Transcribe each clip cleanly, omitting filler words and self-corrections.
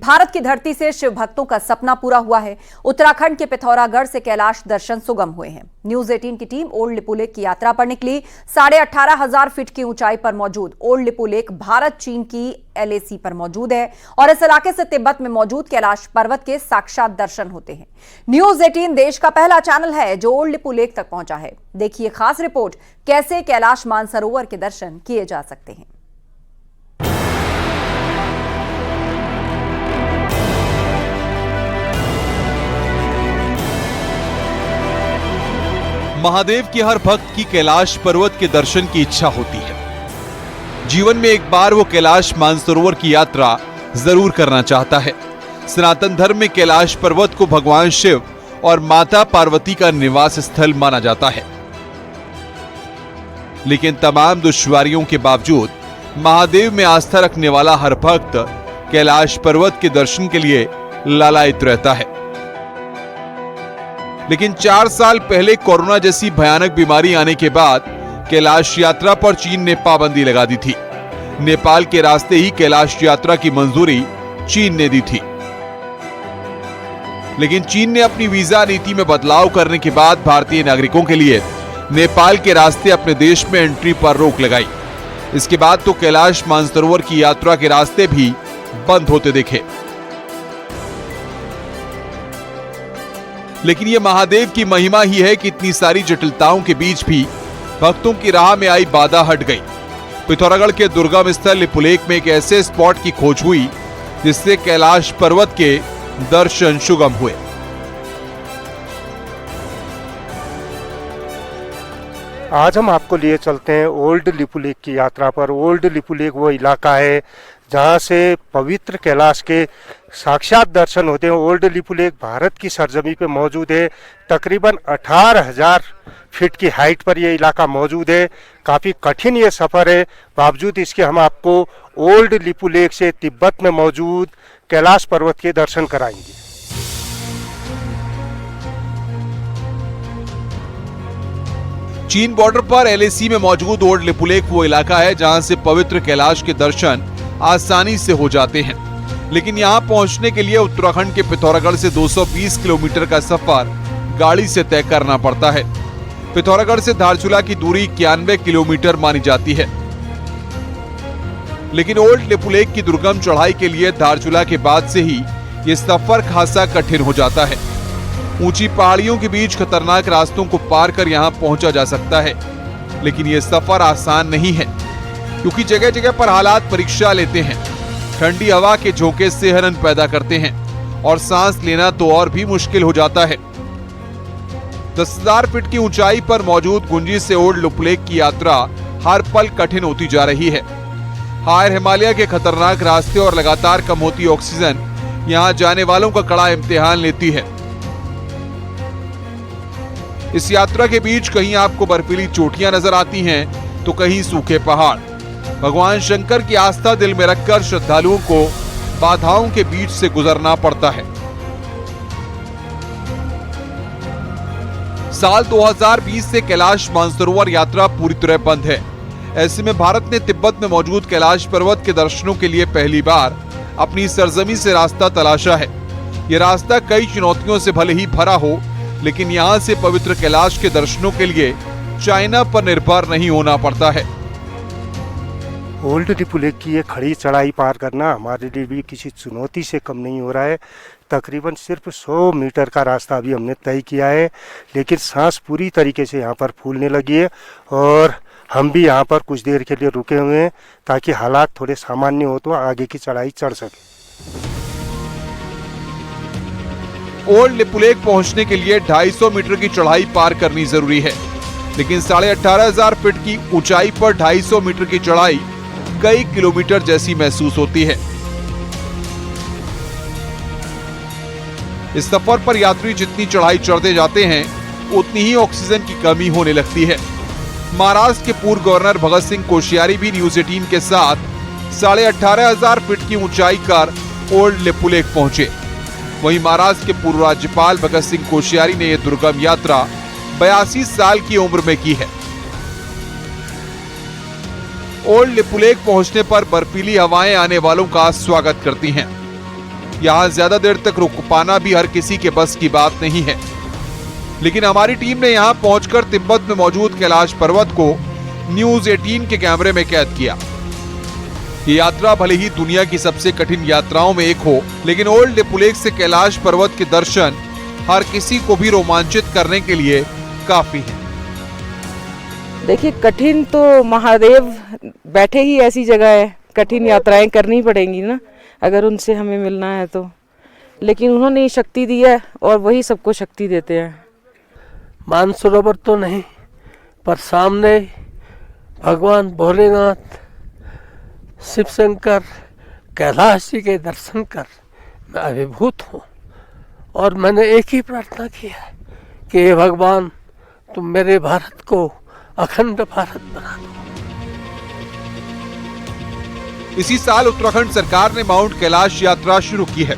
भारत की धरती से शिव भक्तों का सपना पूरा हुआ है। उत्तराखंड के पिथौरागढ़ से कैलाश दर्शन सुगम हुए हैं। न्यूज 18 की टीम ओल्ड लिपु लेक की यात्रा पर निकली। 18,500 फीट की ऊंचाई पर मौजूद ओल्ड लिपु लेक भारत चीन की LAC पर मौजूद है और इस इलाके से तिब्बत में मौजूद कैलाश पर्वत के साक्षात दर्शन होते हैं। न्यूज 18 देश का पहला चैनल है जो ओल्ड लिपु लेक तक पहुंचा है। देखिए खास रिपोर्ट, कैसे कैलाश मानसरोवर के दर्शन किए जा सकते हैं। महादेव के हर भक्त की कैलाश पर्वत के दर्शन की इच्छा होती है। जीवन में एक बार वो कैलाश मानसरोवर की यात्रा जरूर करना चाहता है। सनातन धर्म में कैलाश पर्वत को भगवान शिव और माता पार्वती का निवास स्थल माना जाता है। लेकिन तमाम दुश्वारियों के बावजूद महादेव में आस्था रखने वाला हर भक्त कैलाश पर्वत के दर्शन के लिए लालायित रहता है। लेकिन 4 साल पहले कोरोना जैसी भयानक बीमारी आने के बाद कैलाश यात्रा पर चीन ने पाबंदी लगा दी थी। नेपाल के रास्ते ही कैलाश यात्रा की मंजूरी चीन ने दी थी। लेकिन चीन ने अपनी वीजा नीति में बदलाव करने के बाद भारतीय नागरिकों के लिए नेपाल के रास्ते अपने देश में एंट्री पर रोक लगाई। इसके बाद तो कैलाश मानसरोवर की यात्रा के रास्ते भी बंद होते देखे। लेकिन यह महादेव की महिमा ही है कि इतनी सारी जटिलताओं के बीच भी भक्तों की राह में आई बाधा हट गई। पिथौरागढ़ के दुर्गम स्थल लिपु लेक में एक ऐसे स्पॉट की खोज हुई जिससे कैलाश पर्वत के दर्शन सुगम हुए। आज हम आपको लिए चलते हैं ओल्ड लिपु लेक की यात्रा पर। ओल्ड लिपु लेक वो इलाका है जहाँ से पवित्र कैलाश के साक्षात दर्शन होते हैं। ओल्ड लिपु लेक भारत की सरजमी पे मौजूद है। तकरीबन 18,000 फीट की हाइट पर ये इलाका मौजूद है। काफ़ी कठिन ये सफ़र है, बावजूद इसके हम आपको ओल्ड लिपु लेक से तिब्बत में मौजूद कैलाश पर्वत के दर्शन कराएंगे। चीन बॉर्डर पर LAC में मौजूद ओल्ड लिपु लेक वो इलाका है जहां से पवित्र कैलाश के दर्शन आसानी से हो जाते हैं। लेकिन यहां पहुंचने के लिए उत्तराखंड के पिथौरागढ़ से 220 किलोमीटर का सफर गाड़ी से तय करना पड़ता है। पिथौरागढ़ से धारचूला की दूरी 91 किलोमीटर मानी जाती है। लेकिन ओल्ड लिपु लेक की दुर्गम चढ़ाई के लिए धारचूला के बाद से ही ये सफर खासा कठिन हो जाता है। ऊंची पहाड़ियों के बीच खतरनाक रास्तों को पार कर यहां पहुंचा जा सकता है, लेकिन यह सफर आसान नहीं है क्योंकि जगह जगह पर हालात परीक्षा लेते हैं। ठंडी हवा के झोंके सेहरन पैदा करते हैं और सांस लेना तो और भी मुश्किल हो जाता है। 10,000 फीट की ऊंचाई पर मौजूद गुंजी से ओल्ड लिपु लेक की यात्रा हर पल कठिन होती जा रही है। हायर हिमालय के खतरनाक रास्ते और लगातार कम होती ऑक्सीजन यहां जाने वालों का कड़ा इम्तिहान लेती है। इस यात्रा के बीच कहीं आपको बर्फीली चोटियां नजर आती हैं तो कहीं सूखे पहाड़। भगवान शंकर की आस्था दिल में रखकर श्रद्धालुओं को बाधाओं के बीच से गुजरना पड़ता है। साल 2020 से कैलाश मानसरोवर यात्रा पूरी तरह बंद है। ऐसे में भारत ने तिब्बत में मौजूद कैलाश पर्वत के दर्शनों के लिए पहली बार अपनी सरजमी से रास्ता तलाशा है। यह रास्ता कई चुनौतियों से भले ही भरा हो, लेकिन यहाँ से पवित्र कैलाश के दर्शनों के लिए चाइना पर निर्भर नहीं होना पड़ता है। ओल्ड लिपु लेक की ये खड़ी चढ़ाई पार करना हमारे लिए भी किसी चुनौती से कम नहीं हो रहा है। तकरीबन सिर्फ 100 मीटर का रास्ता अभी हमने तय किया है, लेकिन सांस पूरी तरीके से यहाँ पर फूलने लगी है और हम भी यहाँ पर कुछ देर के लिए रुके हुए हैं ताकि हालात थोड़े सामान्य हो तो आगे की चढ़ाई चढ़ सके। ओल्ड लिपु लेक पहुंचने के लिए 250 मीटर की चढ़ाई पार करनी जरूरी है, लेकिन 18,500 फीट की ऊंचाई पर 250 मीटर की चढ़ाई कई किलोमीटर जैसी महसूस होती है। इस सफर पर यात्री जितनी चढ़ाई चढ़ते जाते हैं उतनी ही ऑक्सीजन की कमी होने लगती है। महाराष्ट्र के पूर्व गवर्नर भगत सिंह कोश्यारी भी न्यूज 18 के साथ 18,500 फीट की ऊंचाई कर ओल्ड लिपु लेक पहुंचे। वहीं महाराष्ट्र के पूर्व राज्यपाल भगत सिंह कोश्यारी ने यह दुर्गम यात्रा 82 साल की उम्र में की है। ओल्ड लिपु लेक पहुंचने पर बर्फीली हवाएं आने वालों का स्वागत करती हैं। यहाँ ज्यादा देर तक रुक पाना भी हर किसी के बस की बात नहीं है। लेकिन हमारी टीम ने यहाँ पहुंचकर तिब्बत में मौजूद कैलाश पर्वत को न्यूज 18 के कैमरे में कैद किया। ये यात्रा भले ही दुनिया की सबसे कठिन यात्राओं में एक हो, लेकिन ओल्ड लिपुलेख से कैलाश पर्वत के दर्शन हर किसी को भी रोमांचित करने के लिए काफी है। देखिए, कठिन तो महादेव बैठे ही ऐसी जगह है, कठिन यात्राएं करनी पड़ेंगी ना अगर उनसे हमें मिलना है तो। लेकिन उन्होंने शक्ति दी है और वही सबको शक्ति देते हैं। मानसरोवर तो नहीं, पर सामने भगवान भोलेनाथ, शिव शंकर, कैलाश जी के दर्शन कर मैं अभिभूत हूँ। और मैंने एक ही प्रार्थना की है कि हे भगवान, तुम मेरे भारत को अखंड भारत बना दो। इसी साल उत्तराखंड सरकार ने माउंट कैलाश यात्रा शुरू की है,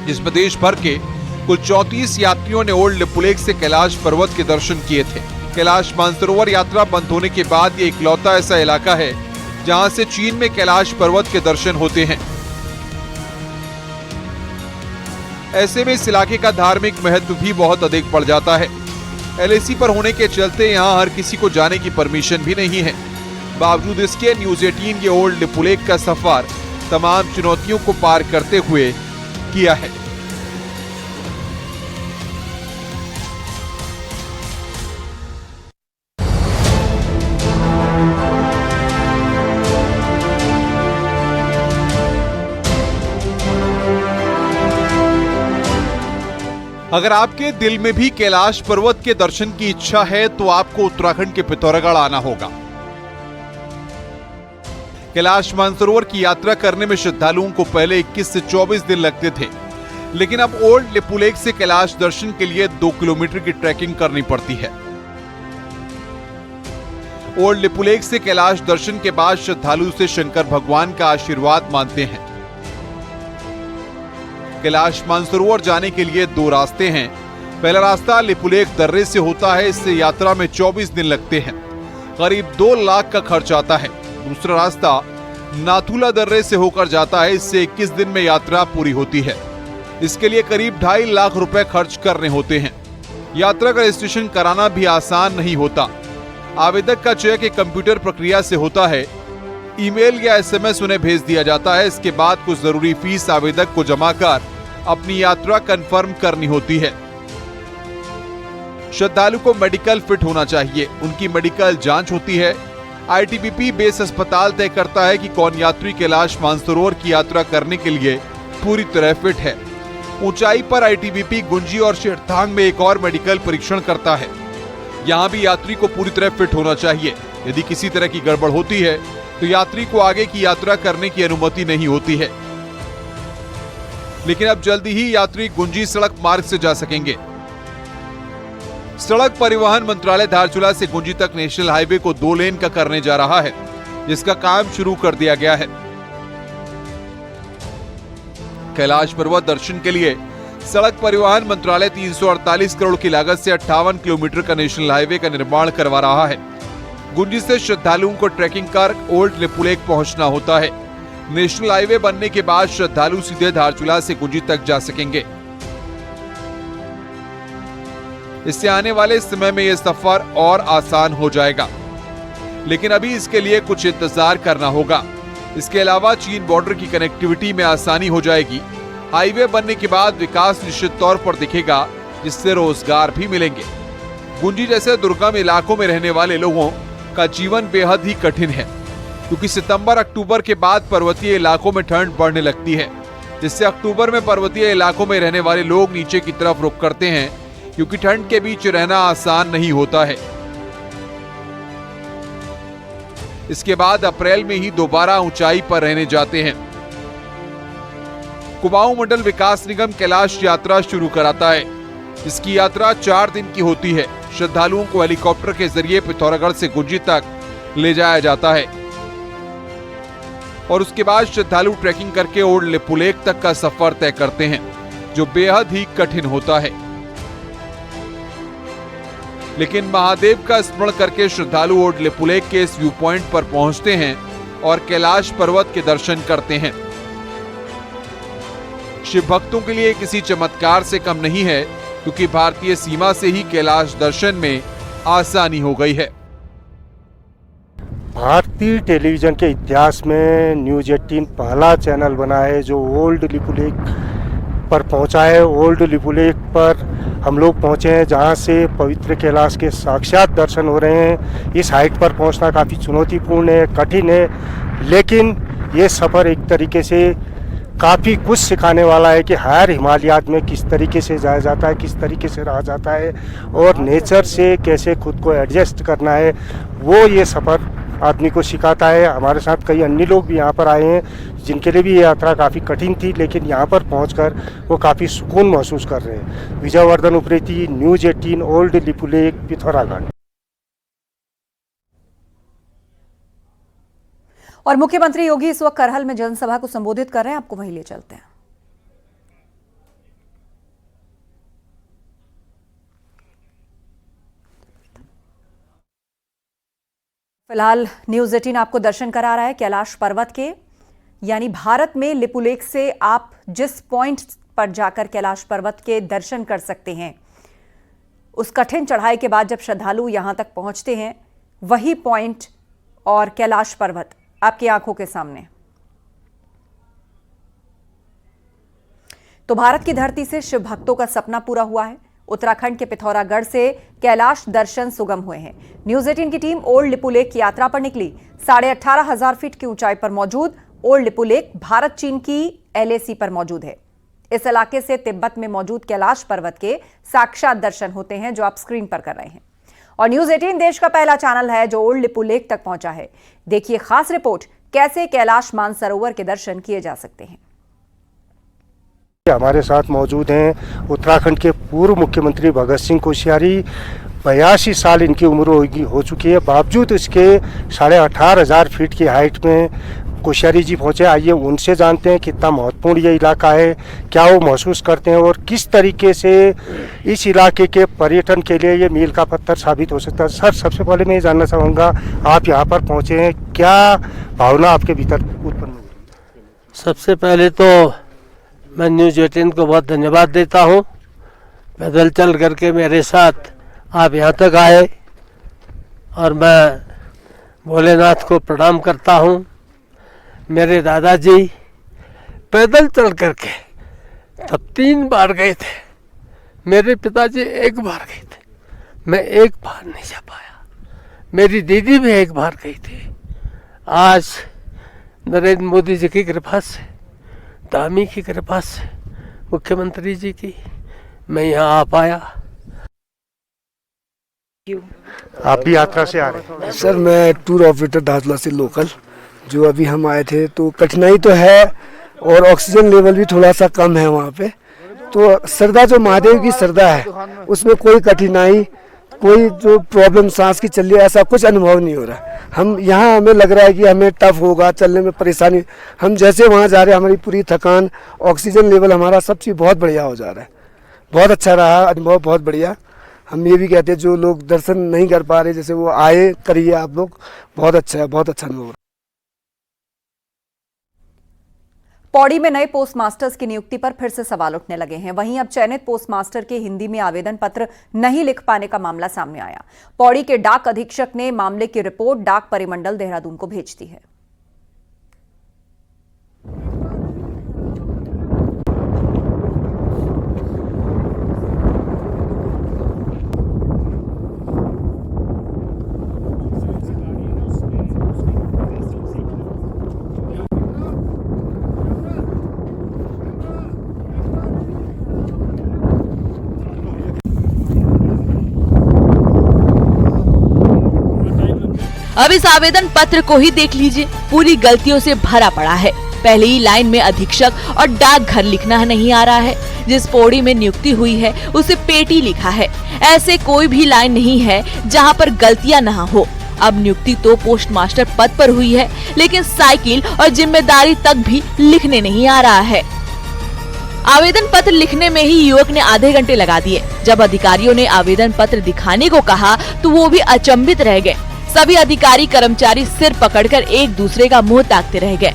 जिसमें देश भर के कुल 34 यात्रियों ने ओल्ड लिपुलेख से कैलाश पर्वत के दर्शन किए थे। कैलाश मानसरोवर यात्रा बंद होने के बाद ये इकलौता ऐसा इलाका है जहां से चीन में कैलाश पर्वत के दर्शन होते हैं। ऐसे में इस इलाके का धार्मिक महत्व भी बहुत अधिक बढ़ जाता है। LAC पर होने के चलते यहाँ हर किसी को जाने की परमिशन भी नहीं है। बावजूद इसके न्यूज 18 ये ओल्ड लिपुलेख का सफर तमाम चुनौतियों को पार करते हुए किया है। अगर आपके दिल में भी कैलाश पर्वत के दर्शन की इच्छा है तो आपको उत्तराखंड के पिथौरागढ़ आना होगा। कैलाश मानसरोवर की यात्रा करने में श्रद्धालुओं को पहले 21 से 24 दिन लगते थे, लेकिन अब ओल्ड लिपुलेख से कैलाश दर्शन के लिए 2 किलोमीटर की ट्रैकिंग करनी पड़ती है। ओल्ड लिपुलेख से कैलाश दर्शन के बाद श्रद्धालु से शंकर भगवान का आशीर्वाद मांगते हैं। कैलाश मानसरोवर जाने के लिए 2 रास्ते हैं। पहला रास्ता लिपुलेख दर्रे से होता है, इससे यात्रा में 24 दिन लगते हैं, करीब 2 लाख का खर्च आता है। दूसरा रास्ता नाथुला दर्रे से होकर जाता है, इससे 21 दिन में यात्रा पूरी होती है। इसके लिए करीब 2.5 लाख रुपए खर्च करने होते हैं। यात्रा का रजिस्ट्रेशन कराना भी आसान नहीं होता। आवेदक का चयन एक कंप्यूटर प्रक्रिया से होता है। ईमेल या SMS उन्हें भेज दिया जाता है। इसके बाद कुछ जरूरी फीस आवेदक को जमा कर अपनी यात्रा कंफर्म करनी होती है। श्रद्धालु को मेडिकल फिट होना चाहिए, उनकी मेडिकल जांच होती है। ITBP बेस अस्पताल तय करता है कि कौन यात्री कैलाश मानसरोवर की यात्रा करने के लिए पूरी तरह फिट है। ऊंचाई पर ITBP गुंजी और शेरथांग में एक और मेडिकल परीक्षण करता है। यहाँ भी यात्री को पूरी तरह फिट होना चाहिए। यदि किसी तरह की गड़बड़ होती है तो यात्री को आगे की यात्रा करने की अनुमति नहीं होती है। लेकिन अब जल्दी ही यात्री गुंजी सड़क मार्ग से जा सकेंगे। सड़क परिवहन मंत्रालय धारचूला से गुंजी तक नेशनल हाईवे को 2 लेन का करने जा रहा है, जिसका काम शुरू कर दिया गया है। कैलाश पर्वत दर्शन के लिए सड़क परिवहन मंत्रालय 348 करोड़ की लागत से 58 किलोमीटर का नेशनल हाईवे का निर्माण करवा रहा है। गुंजी से श्रद्धालुओं को ट्रैकिंग कर ओल्ड लिपुलेख पहुंचना होता है। नेशनल हाईवे बनने के बाद श्रद्धालु सीधे धारचूला से गुंजी तक जा सकेंगे। इससे आने वाले समय में यह सफर और आसान हो जाएगा, लेकिन अभी इसके लिए कुछ इंतजार करना होगा। इसके अलावा चीन बॉर्डर की कनेक्टिविटी में आसानी हो जाएगी। हाईवे बनने के बाद विकास निश्चित तौर पर दिखेगा, जिससे रोजगार भी मिलेंगे। गुंजी जैसे दुर्गम इलाकों में रहने वाले लोगों का जीवन बेहद ही कठिन है, क्योंकि सितंबर-अक्टूबर के बाद पर्वतीय इलाकों में ठंड बढ़ने लगती है, जिससे अक्टूबर में पर्वतीय इलाकों में रहने वाले लोग नीचे की तरफ रुख करते हैं, क्योंकि ठंड के बीच रहना आसान नहीं होता है। इसके बाद अप्रैल में ही दोबारा ऊंचाई पर रहने जाते हैं। कुमाऊं मंडल विकास निगम कैलाश यात्रा शुरू कराता है। इसकी यात्रा 4 दिन की होती है। श्रद्धालुओं को हेलीकॉप्टर के जरिए पिथौरागढ़ से गुंजी तक ले जाया जाता है और उसके बाद श्रद्धालु ट्रैकिंग करके ओल्ड लिपुलेख तक का सफर तय करते हैं, जो बेहद ही कठिन होता है। लेकिन महादेव का स्मरण करके श्रद्धालु ओल्ड लिपुलेख के इस व्यू पॉइंट पर पहुंचते हैं और कैलाश पर्वत के दर्शन करते हैं। शिव भक्तों के लिए किसी चमत्कार से कम नहीं है, क्योंकि भारतीय सीमा से ही कैलाश दर्शन में आसानी हो गई है। भारतीय टेलीविजन के इतिहास में न्यूज़ 18 पहला चैनल बना है जो ओल्ड लिपुलेख पर पहुंचा है। ओल्ड लिपुलेख पर हम लोग पहुंचे हैं जहां से पवित्र कैलाश के साक्षात दर्शन हो रहे हैं। इस हाइट पर पहुंचना काफ़ी चुनौतीपूर्ण है, कठिन है, लेकिन ये सफ़र एक तरीके से काफ़ी कुछ सिखाने वाला है कि हायर हिमालयात में किस तरीके से जाया जाता है, किस तरीके से रहा जाता है और नेचर से कैसे खुद को एडजस्ट करना है, वो ये सफ़र आदमी को सिखाता है। हमारे साथ कई अन्य लोग भी यहाँ पर आए हैं जिनके लिए भी ये यात्रा काफ़ी कठिन थी, लेकिन यहाँ पर पहुँचकर वो काफ़ी सुकून महसूस कर रहे हैं। Vijayavardhan Upreti, news 18, old Lipulekh, Pithoragarh. और मुख्यमंत्री योगी इस वक्त करहल में जनसभा को संबोधित कर रहे हैं, आपको वहीं ले चलते हैं। फिलहाल न्यूज़ 18 आपको दर्शन करा रहा है कैलाश पर्वत के, यानी भारत में लिपुलेख से आप जिस पॉइंट पर जाकर कैलाश पर्वत के दर्शन कर सकते हैं, उस कठिन चढ़ाई के बाद जब श्रद्धालु यहां तक पहुंचते हैं, वही पॉइंट और कैलाश पर्वत आपकी आंखों के सामने। तो भारत की धरती से शिव भक्तों का सपना पूरा हुआ है। उत्तराखंड के पिथौरागढ़ से कैलाश दर्शन सुगम हुए हैं। न्यूज़ 18 की टीम ओल्ड लिपुलेख की यात्रा पर निकली। 18,500 फीट की ऊंचाई पर मौजूद ओल्ड लिपुलेख भारत चीन की LAC पर मौजूद है। इस इलाके से तिब्बत में मौजूद कैलाश पर्वत के साक्षात दर्शन होते हैं, जो आप स्क्रीन पर कर रहे हैं। और न्यूज़ 18 देश का पहला चैनल है जो ओल्ड लिपुलेख तक पहुंचा है। देखिए खास रिपोर्ट, कैसे कैलाश मानसरोवर के दर्शन किए जा सकते हैं। हमारे साथ मौजूद हैं उत्तराखंड के पूर्व मुख्यमंत्री भगत सिंह कोश्यारी। 82 साल इनकी उम्र हो चुकी है, बावजूद इसके 18,500 फीट की हाइट में कोश्यारी जी पहुंचे। आइए उनसे जानते हैं कितना महत्वपूर्ण ये इलाका है, क्या वो महसूस करते हैं और किस तरीके से इस इलाके के पर्यटन के लिए ये मील का पत्थर साबित हो सकता है। सर, सबसे पहले मैं ये जानना चाहूँगा, आप यहाँ पर पहुँचे हैं, क्या भावना आपके भीतर उत्पन्न हुई? सबसे पहले तो मैं न्यूज़ 18 को बहुत धन्यवाद देता हूँ। पैदल चल करके मेरे साथ आप यहाँ तक आए और मैं भोलेनाथ को प्रणाम करता हूँ। मेरे दादाजी पैदल चल करके तब 3 बार गए थे, मेरे पिताजी 1 बार गए थे, मैं 1 बार नहीं जा पाया। मेरी दीदी भी 1 बार गई थी। आज नरेंद्र मोदी जी की कृपा से, दामी की कृपा से, मुख्यमंत्री जी की, मैं यहाँ आ पाया। आप भी यात्रा से आ रहे हैं? सर, मैं टूर ऑपरेटर धारचूला से लोकल, जो अभी हम आए थे, तो कठिनाई तो है और ऑक्सीजन लेवल भी थोड़ा सा कम है वहाँ पे। तो श्रद्धा, जो महादेव की श्रद्धा है, उसमें कोई कठिनाई, कोई जो प्रॉब्लम सांस की चल रही है, ऐसा कुछ अनुभव नहीं हो रहा। हम यहाँ, हमें लग रहा है कि हमें टफ होगा, चलने में परेशानी। हम जैसे वहाँ जा रहे हैं, हमारी पूरी थकान, ऑक्सीजन लेवल हमारा सब चीज़ बहुत बढ़िया हो जा रहा है। बहुत अच्छा रहा अनुभव, बहुत बढ़िया। हम ये भी कहते हैं जो लोग दर्शन नहीं कर पा रहे, जैसे वो आए, करिए आप लोग, बहुत अच्छा है, बहुत अच्छा अनुभव। पौड़ी में नए पोस्ट मास्टर्स की नियुक्ति पर फिर से सवाल उठने लगे हैं। वहीं अब चयनित पोस्ट मास्टर के हिंदी में आवेदन पत्र नहीं लिख पाने का मामला सामने आया। पौड़ी के डाक अधीक्षक ने मामले की रिपोर्ट डाक परिमंडल देहरादून को भेज दी है। अब इस आवेदन पत्र को ही देख लीजिए, पूरी गलतियों से भरा पड़ा है। पहले ही लाइन में अधीक्षक और डाकघर लिखना नहीं आ रहा है। जिस पौड़ी में नियुक्ति हुई है उसे पेटी लिखा है। ऐसे कोई भी लाइन नहीं है जहां पर गलतियां न हो। अब नियुक्ति तो पोस्ट मास्टर पद पर हुई है, लेकिन साइकिल और जिम्मेदारी तक भी लिखने नहीं आ रहा है। आवेदन पत्र लिखने में ही युवक ने आधे घंटे लगा दिए। जब अधिकारियों ने आवेदन पत्र दिखाने को कहा तो वो भी अचंभित रह गए। सभी अधिकारी कर्मचारी सिर पकड़कर एक दूसरे का मुंह ताकते रह गए।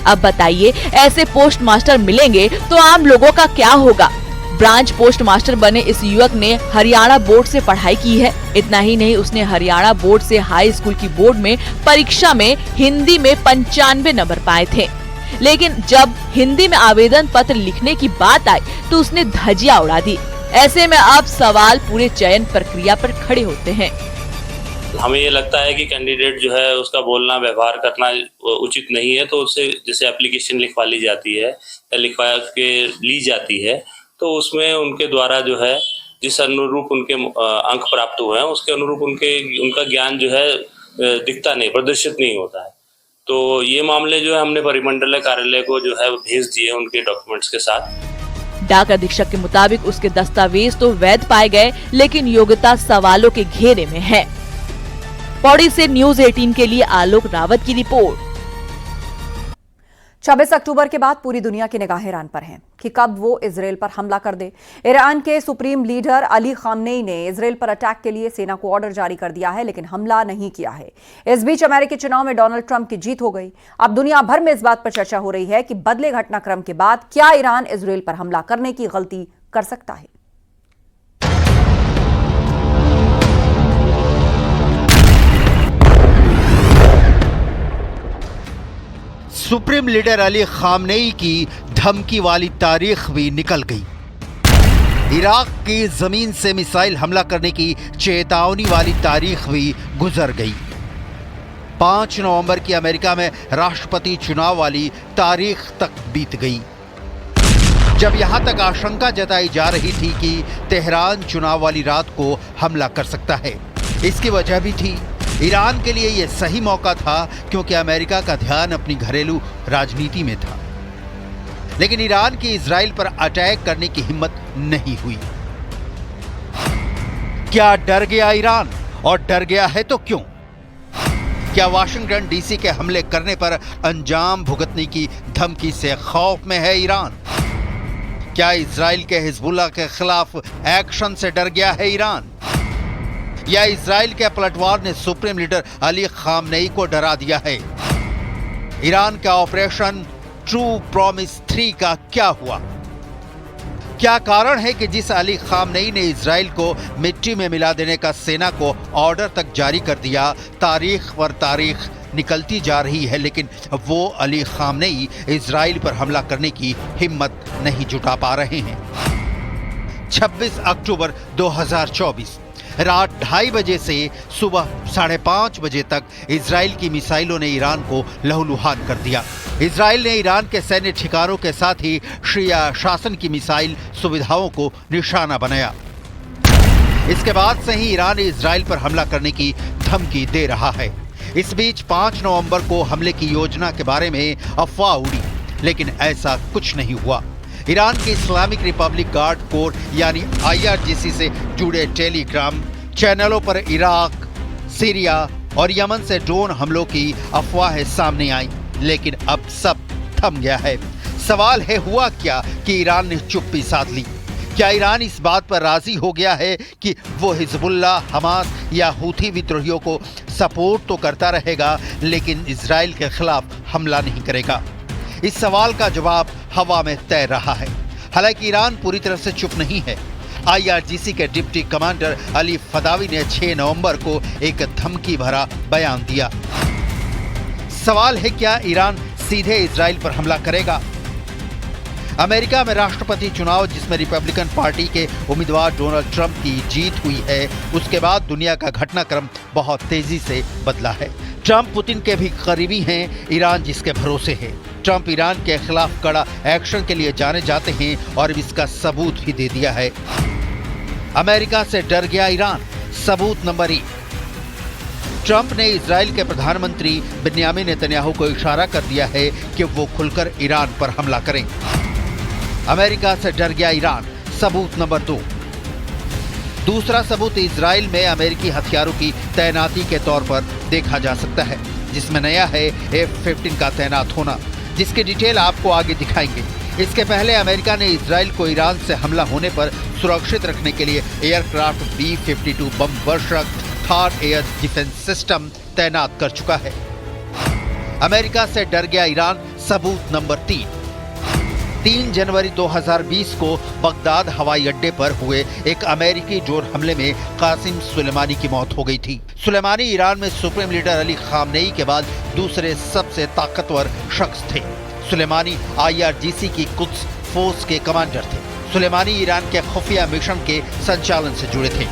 अब बताइए, ऐसे पोस्ट मास्टर मिलेंगे तो आम लोगों का क्या होगा। ब्रांच पोस्ट मास्टर बने इस युवक ने हरियाणा बोर्ड से पढ़ाई की है। इतना ही नहीं, उसने हरियाणा बोर्ड से हाई स्कूल की बोर्ड में परीक्षा में हिंदी में 95 नंबर पाए थे। लेकिन जब हिंदी में आवेदन पत्र लिखने की बात आई तो उसने धज्जियां उड़ा दी। ऐसे में अब सवाल पूरे चयन प्रक्रिया पर खड़े होते हैं। हमें ये लगता है कि कैंडिडेट जो है उसका बोलना व्यवहार करना उचित नहीं है, तो उससे जैसे एप्लीकेशन लिखवा ली जाती है या लिखवा के ली जाती है, तो उसमें उनके द्वारा जो है जिस अनुरूप उनके अंक प्राप्त हुए हैं उसके अनुरूप उनका ज्ञान जो है दिखता नहीं, प्रदर्शित नहीं होता है। तो ये मामले जो है हमने परिमंडल कार्यालय को जो है भेज दिए उनके डॉक्यूमेंट्स के साथ। डाक अधीक्षक के मुताबिक उसके दस्तावेज तो वैध पाए गए, लेकिन योग्यता सवालों के घेरे में है। पौड़ी से न्यूज़ 18 के लिए आलोक रावत की रिपोर्ट। 26 अक्टूबर के बाद पूरी दुनिया की निगाहें ईरान पर हैं कि कब वो इजराइल पर हमला कर दे। ईरान के सुप्रीम लीडर अली खामनेई ने इजराइल पर अटैक के लिए सेना को ऑर्डर जारी कर दिया है, लेकिन हमला नहीं किया है। इस बीच अमेरिकी चुनाव में डोनाल्ड ट्रंप की जीत हो गई। अब दुनिया भर में इस बात पर चर्चा हो रही है कि बदले घटनाक्रम के बाद क्या ईरान इजराइल पर हमला करने की गलती कर सकता है। सुप्रीम लीडर अली खामनेई की धमकी वाली तारीख भी निकल गई। इराक की जमीन से मिसाइल हमला करने की चेतावनी वाली तारीख भी गुजर गई। 5 नवंबर की अमेरिका में राष्ट्रपति चुनाव वाली तारीख तक बीत गई, जब यहां तक आशंका जताई जा रही थी कि तेहरान चुनाव वाली रात को हमला कर सकता है। इसकी वजह भी थी, ईरान के लिए यह सही मौका था क्योंकि अमेरिका का ध्यान अपनी घरेलू राजनीति में था। लेकिन ईरान की इजराइल पर अटैक करने की हिम्मत नहीं हुई। क्या डर गया ईरान? और डर गया है तो क्यों? क्या वाशिंगटन डीसी के हमले करने पर अंजाम भुगतने की धमकी से खौफ में है ईरान? क्या इजराइल के हिजबुल्लाह के खिलाफ एक्शन से डर गया है ईरान? या इजराइल के पलटवार ने सुप्रीम लीडर अली खामनेई को डरा दिया है? ईरान का ऑपरेशन ट्रू प्रॉमिस 3 का क्या हुआ? क्या कारण है कि जिस अली खामनेई ने इजराइल को मिट्टी में मिला देने का सेना को ऑर्डर तक जारी कर दिया, तारीख पर तारीख निकलती जा रही है, लेकिन वो अली खामनेई इजराइल पर हमला करने की हिम्मत नहीं जुटा पा रहे हैं। 26 अक्टूबर 2024 रात 2:30 बजे से सुबह 5:30 बजे तक इजराइल की मिसाइलों ने ईरान को लहूलुहान कर दिया। इजराइल ने ईरान के सैन्य ठिकानों के साथ ही शिया शासन की मिसाइल सुविधाओं को निशाना बनाया। इसके बाद से ही ईरान इजराइल पर हमला करने की धमकी दे रहा है। इस बीच 5 नवंबर को हमले की योजना के बारे में अफवाह उड़ी, लेकिन ऐसा कुछ नहीं हुआ। ईरान के इस्लामिक रिपब्लिक गार्ड कोर यानी IRGC से जुड़े टेलीग्राम चैनलों पर इराक, सीरिया और यमन से ड्रोन हमलों की अफवाहें सामने आई, लेकिन अब सब थम गया है। सवाल है, हुआ क्या कि ईरान ने चुप्पी साध ली? क्या ईरान इस बात पर राजी हो गया है कि वो हिजबुल्लाह, हमास या हूथी विद्रोहियों को सपोर्ट तो करता रहेगा, लेकिन इजराइल के खिलाफ हमला नहीं करेगा? इस सवाल का जवाब हवा में तैर रहा है। हालांकि ईरान पूरी तरह से चुप नहीं है। IRGC के डिप्टी कमांडर अली फदावी ने 6 नवंबर को एक धमकी भरा बयान दिया। सवाल है, क्या ईरान सीधे इजराइल पर हमला करेगा? अमेरिका में राष्ट्रपति चुनाव जिसमें रिपब्लिकन पार्टी के उम्मीदवार डोनाल्ड ट्रंप की जीत हुई है, उसके बाद दुनिया का घटनाक्रम बहुत तेजी से बदला है। ट्रंप पुतिन के भी करीबी हैं, ईरान जिसके भरोसे है। ट्रंप ईरान के खिलाफ कड़ा एक्शन के लिए जाने जाते हैं और इसका सबूत भी दे दिया है। अमेरिका से डर गया ईरान, सबूत नंबर 1। ट्रंप ने इजराइल के प्रधानमंत्री बेन्यामिन नेतन्याहू को इशारा कर दिया है कि वो खुलकर ईरान पर हमला करें। अमेरिका से डर गया ईरान, सबूत नंबर 2। दूसरा सबूत इजराइल में अमेरिकी हथियारों की तैनाती के तौर पर देखा जा सकता है, जिसमें नया है F-15 का तैनात होना, जिसकी डिटेल आपको आगे दिखाएंगे। इसके पहले अमेरिका ने इजराइल को ईरान से हमला होने पर सुरक्षित रखने के लिए एयरक्राफ्ट B-52 बम वर्षक थार एयर डिफेंस सिस्टम तैनात कर चुका है। अमेरिका से डर गया ईरान, सबूत नंबर 3 जनवरी 2020 को बगदाद हवाई अड्डे पर हुए एक अमेरिकी ड्रोन हमले में कासिम सुलेमानी की मौत हो गई थी। सुलेमानी ईरान में सुप्रीम लीडर अली खामनेई के बाद दूसरे सबसे ताकतवर शख्स थे। सुलेमानी IRGC की कुद्स फोर्स के कमांडर थे। सुलेमानी ईरान के खुफिया मिशन के संचालन से जुड़े थे।